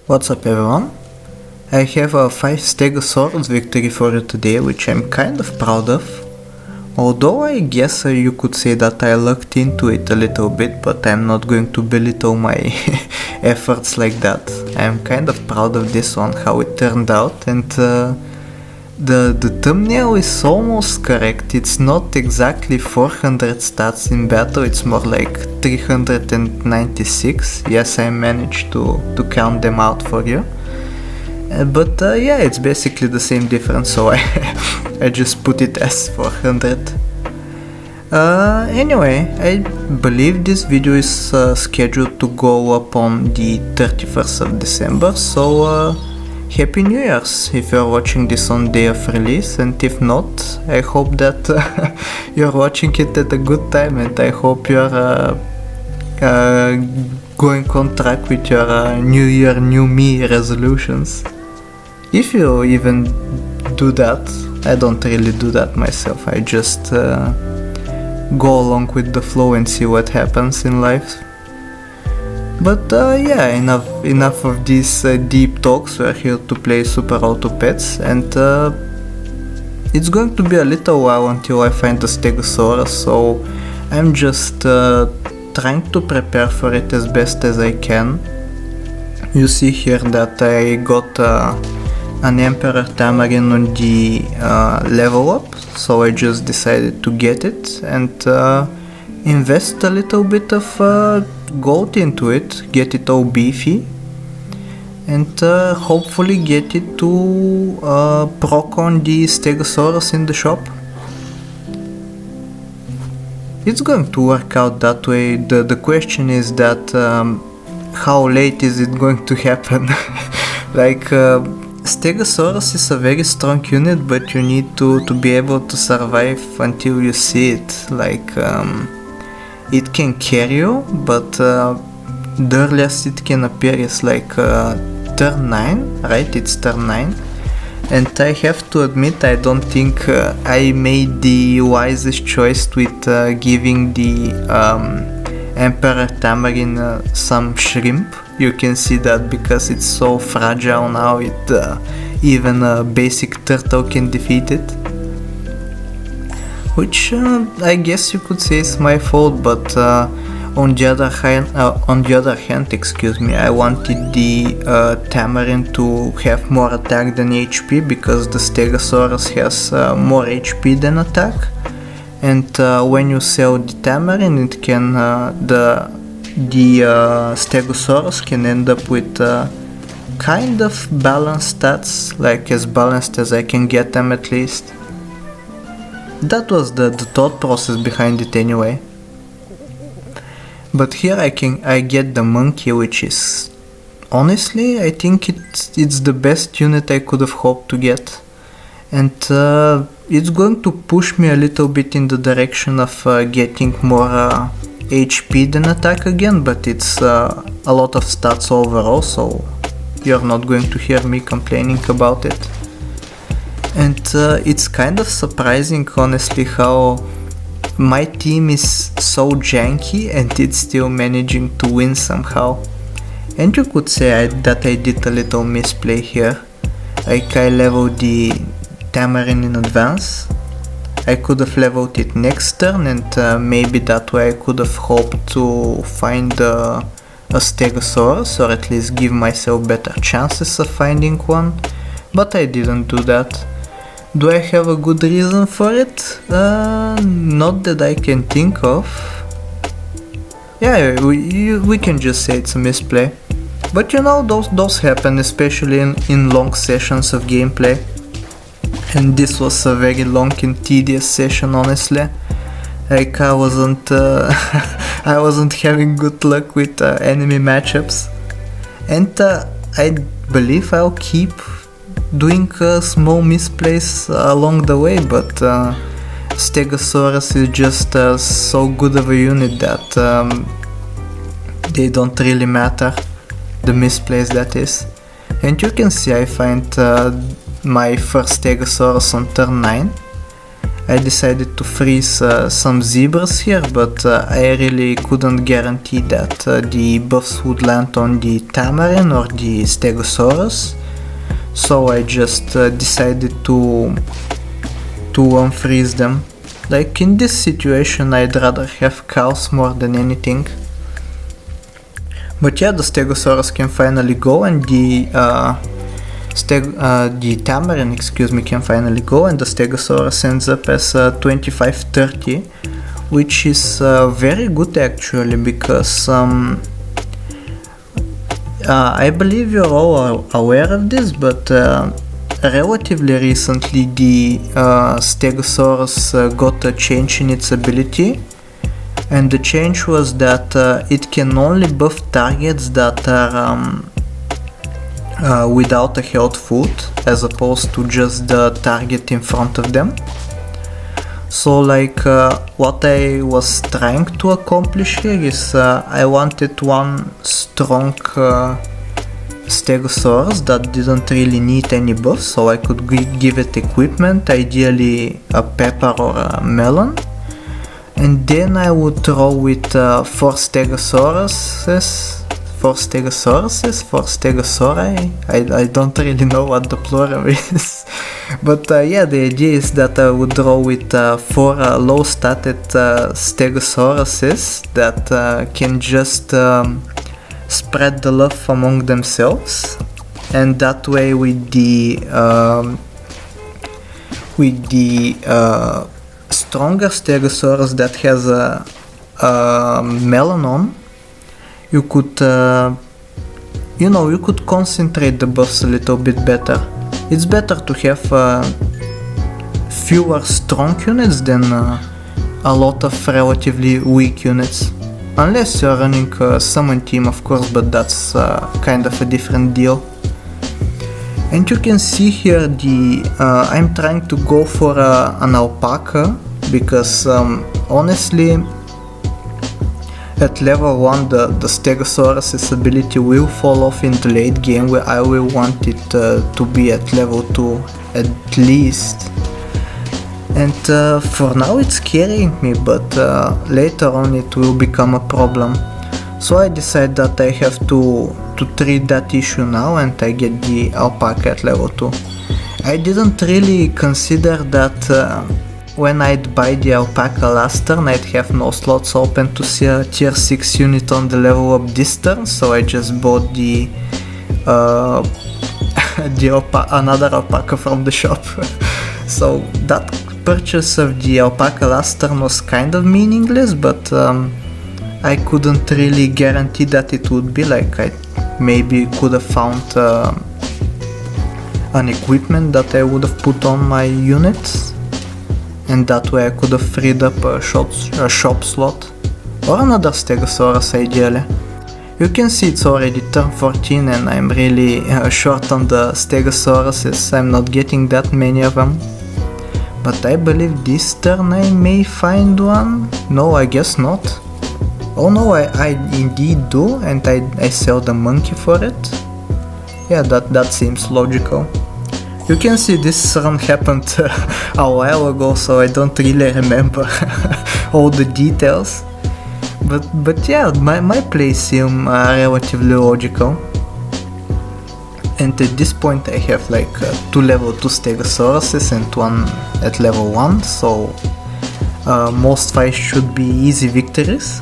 What's up everyone? I have a 5 Stegosaurus victory for you today, which I'm kind of proud of. Although I guess you could say that I lucked into it a little bit, but I'm not going to belittle my efforts like that. I'm kind of proud of this one, how it turned out, and the thumbnail is almost correct. It's not exactly 400 stats in battle, it's more like 396. Yes, I managed to count them out for you. But yeah, it's basically the same difference, so I just put it as 400. Anyway, I believe this video is scheduled to go up on the 31st of December, so Happy New Year's if you're watching this on day of release, and if not, I hope that you're watching it at a good time, and I hope you're going on track with your New Year, New Me resolutions. If you even do that, I don't really do that myself, I just go along with the flow and see what happens in life. But yeah, enough of these deep talks. We're here to play Super Auto Pets, and it's going to be a little while until I find the Stegosaurus, so I'm just trying to prepare for it as best as I can. You see here that I got an Emperor Tamarin on the level up, so I just decided to get it and invest a little bit of gold into it, get it all beefy, and hopefully get it to proc on the Stegosaurus in the shop. It's going to work out that way. The question is that how late is it going to happen? Like Stegosaurus is a very strong unit, but you need to be able to survive until you see it. Like it can carry you, but the earliest it can appear is like turn 9, right? It's turn 9. And I have to admit, I don't think I made the wisest choice with giving the Emperor Tamarin some shrimp. You can see that because it's so fragile now, even a basic turtle can defeat it. Which I guess you could say is my fault, but on the other hand, excuse me, I wanted the Tamarin to have more attack than HP, because the Stegosaurus has more HP than attack, and when you sell the Tamarin, it can the Stegosaurus can end up with kind of balanced stats, like as balanced as I can get them at least. That was the thought process behind it anyway. But here I get the monkey, which is honestly, I think it's the best unit I could have hoped to get, and it's going to push me a little bit in the direction of getting more HP than attack again, but it's a lot of stats overall, so you're not going to hear me complaining about it. And it's kind of surprising, honestly, how my team is so janky and it's still managing to win somehow. And you could say that I did a little misplay here. Like, I leveled the Tamarin in advance. I could have leveled it next turn, and maybe that way I could have hoped to find a Stegosaurus, or at least give myself better chances of finding one. But I didn't do that. Do I have a good reason for it? Not that I can think of. Yeah, we can just say it's a misplay. But you know, those happen, especially in long sessions of gameplay. And this was a very long and tedious session, honestly. Like, I wasn't I wasn't having good luck with enemy matchups. And I believe I'll keep doing small misplays along the way, but Stegosaurus is just so good of a unit that they don't really matter, the misplays that is. And you can see I find my first Stegosaurus on turn 9. I decided to freeze some zebras here, but I really couldn't guarantee that the buffs would land on the tamarin or the stegosaurus, so I just decided to unfreeze them. Like in this situation I'd rather have cows more than anything. But yeah, the stegosaurus can finally go, and the tamarin, can finally go, and the stegosaurus ends up as 2530, which is very good actually, because I believe you're all aware of this, but relatively recently the stegosaurus got a change in its ability, and the change was that it can only buff targets that are without a held foot, as opposed to just the target in front of them. So like what I was trying to accomplish here is I wanted one strong stegosaurus that didn't really need any buffs, so I could give it equipment, ideally a pepper or a melon, and then I would throw with 4 stegosauri. I don't really know what the plural is, but yeah, the idea is that I would draw with 4 low stated stegosauruses that can just spread the love among themselves, and that way with the stronger stegosaurus that has a melon on, you could you could concentrate the buffs a little bit better. It's better to have fewer strong units than a lot of relatively weak units, unless you're running a summon team, of course, but that's kind of a different deal. And you can see here I'm trying to go for an alpaca, because honestly at level 1 the Stegosaurus' ability will fall off in the late game, where I will want it to be at level 2 at least. And for now it's carrying me, but later on it will become a problem. So I decide that I have to treat that issue now, and I get the alpaca at level 2. I didn't really consider that when I'd buy the alpaca last turn I'd have no slots open to see a tier 6 unit on the level up this turn, so I just bought the another alpaca from the shop. So that purchase of the alpaca last turn was kind of meaningless, but I couldn't really guarantee that it would be. Like, I maybe could have found an equipment that I would have put on my units, and that way I could have freed up a shop slot, or another Stegosaurus ideally. You can see it's already turn 14 and I'm really short on the Stegosauruses. I'm not getting that many of them. But I believe this turn I may find one. No, I guess not. Oh no, I indeed do, and I sell the monkey for it. Yeah, that seems logical. You can see this run happened a while ago, so I don't really remember all the details. But yeah, my plays seem relatively logical. And at this point I have like 2 level 2 Stegosauruses and 1 at level 1, so most fights should be easy victories.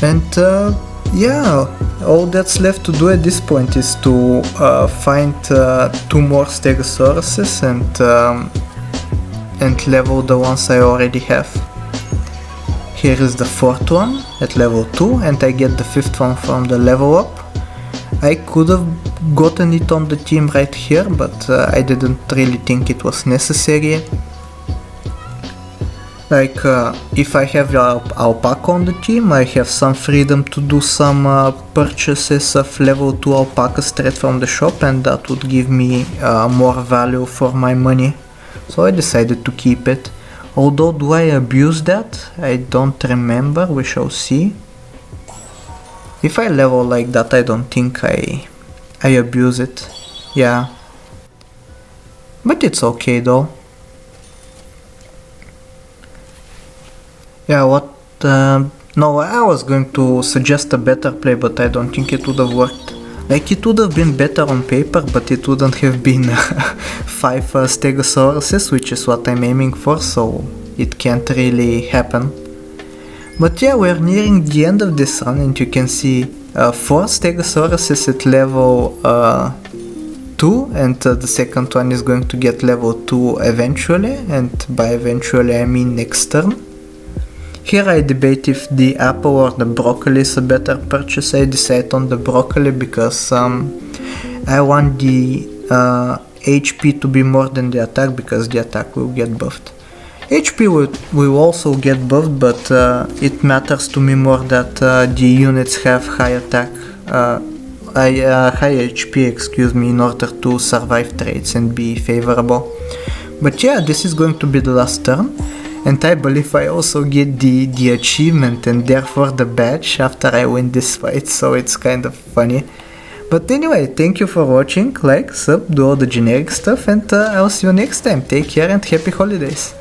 And yeah, all that's left to do at this point is to find 2 more Stegosauruses and level the ones I already have. Here is the 4th one at level 2, and I get the 5th one from the level up. I could have gotten it on the team right here, but I didn't really think it was necessary. Like, if I have alpaca on the team, I have some freedom to do some purchases of level 2 alpaca straight from the shop, and that would give me more value for my money. So I decided to keep it. Although, do I abuse that? I don't remember, we shall see. If I level like that, I don't think I abuse it. Yeah. But it's okay though. Yeah, what? No, I was going to suggest a better play, but I don't think it would have worked. Like, it would have been better on paper, but it wouldn't have been 5 Stegosauruses, which is what I'm aiming for, so it can't really happen. But yeah, we're nearing the end of this run, and you can see 4 Stegosauruses at level 2, and the second one is going to get level 2 eventually, and by eventually I mean next turn. Here I debate if the apple or the broccoli is a better purchase. I decide on the broccoli because I want the HP to be more than the attack, because the attack will get buffed. HP will also get buffed, but it matters to me more that the units have high attack, high HP, excuse me, in order to survive trades and be favorable. But yeah, this is going to be the last turn. And I believe I also get the achievement and therefore the badge after I win this fight, so it's kind of funny. But anyway, thank you for watching, like, sub, do all the generic stuff, and I'll see you next time. Take care and happy holidays!